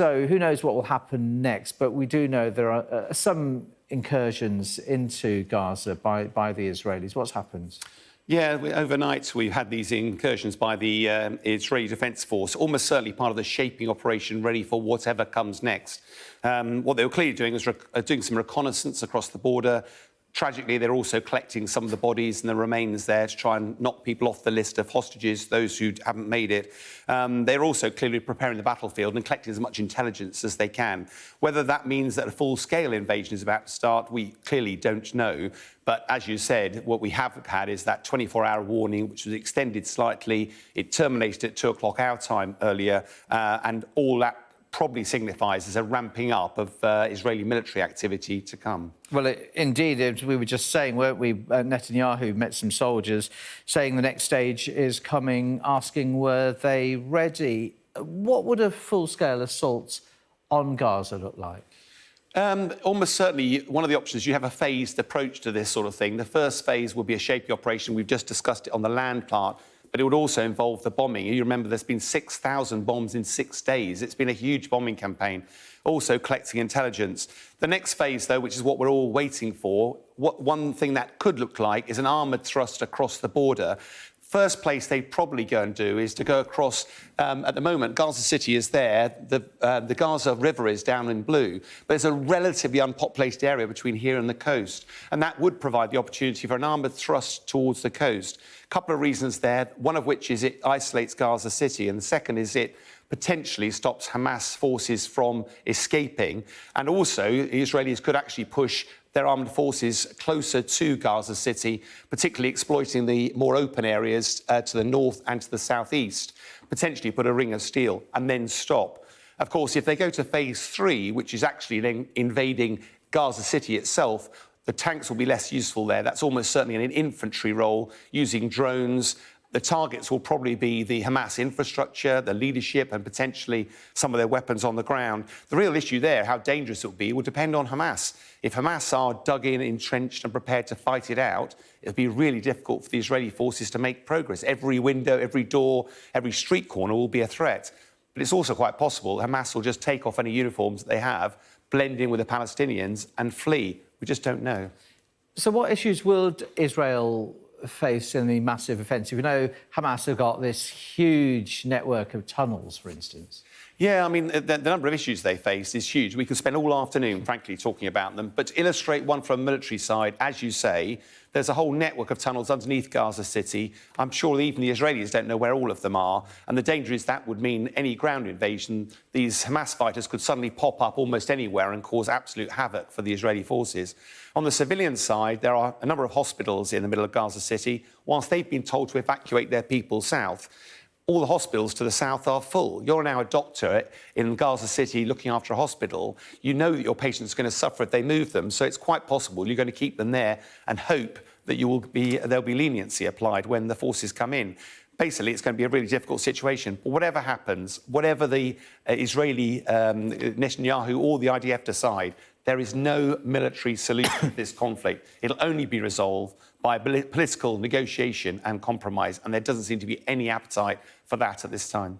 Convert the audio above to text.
So who knows what will happen next, but we do know there are some incursions into Gaza by the Israelis. What's happened? Yeah, overnight we've had these incursions by the Israeli Defence Force, almost certainly part of the shaping operation ready for whatever comes next. What they were clearly doing was doing some reconnaissance across the border. Tragically, they're also collecting some of the bodies and the remains there to try and knock people off the list of hostages, those who haven't made it. They're also clearly preparing the battlefield and collecting as much intelligence as they can. Whether that means that a full-scale invasion is about to start, we clearly don't know. But as you said, what we have had is that 24-hour warning, which was extended slightly. It terminated at 2 o'clock our time earlier, and all that probably signifies as a ramping up of Israeli military activity to come. Well, indeed, as we were just saying, weren't we? Netanyahu met some soldiers saying the next stage is coming, asking were they ready. What would a full-scale assault on Gaza look like? Almost certainly, one of the options, you have a phased approach to this sort of thing. The first phase will be a shaping operation. We've just discussed it on the land part. But it would also involve the bombing. You remember there's been 6,000 bombs in 6 days. It's been a huge bombing campaign, also collecting intelligence. The next phase, though, which is what we're all waiting for, one thing that could look like is an armoured thrust across the border. First place they'd probably go and do is to go across, at the moment, Gaza City is there, the Gaza River is down in blue, but it's a relatively unpopulated area between here and the coast, and that would provide the opportunity for an armoured thrust towards the coast. A couple of reasons there, one of which is it isolates Gaza City, and the second is it potentially stops Hamas forces from escaping, and also the Israelis could actually push their armed forces closer to Gaza City, particularly exploiting the more open areas to the north and to the southeast, potentially put a ring of steel and then stop. Of course, if they go to phase 3, which is actually then invading Gaza City itself, the tanks will be less useful there. That's almost certainly an infantry role using drones. The targets will probably be the Hamas infrastructure, the leadership, and potentially some of their weapons on the ground. The real issue there, how dangerous it will be, will depend on Hamas. If Hamas are dug in, entrenched, and prepared to fight it out, it'll be really difficult for the Israeli forces to make progress. Every window, every door, every street corner will be a threat. But it's also quite possible Hamas will just take off any uniforms that they have, blend in with the Palestinians, and flee. We just don't know. So what issues will Israel face in the massive offensive? You know, Hamas have got this huge network of tunnels, for instance. Yeah, I mean, the number of issues they face is huge. We could spend all afternoon, frankly, talking about them. But to illustrate one from a military side, as you say, there's a whole network of tunnels underneath Gaza City. I'm sure even the Israelis don't know where all of them are. And the danger is that would mean any ground invasion, these Hamas fighters could suddenly pop up almost anywhere and cause absolute havoc for the Israeli forces. On the civilian side, there are a number of hospitals in the middle of Gaza City. Whilst they've been told to evacuate their people south, all the hospitals to the south are full. You're now a doctor in Gaza City looking after a hospital. You know that your patient's going to suffer if they move them, so it's quite possible you're going to keep them there and hope that there'll be leniency applied when the forces come in. Basically, it's going to be a really difficult situation. But whatever happens, whatever the Israeli Netanyahu or the IDF decide, there is no military solution to this conflict. It'll only be resolved by political negotiation and compromise, and there doesn't seem to be any appetite for that at this time.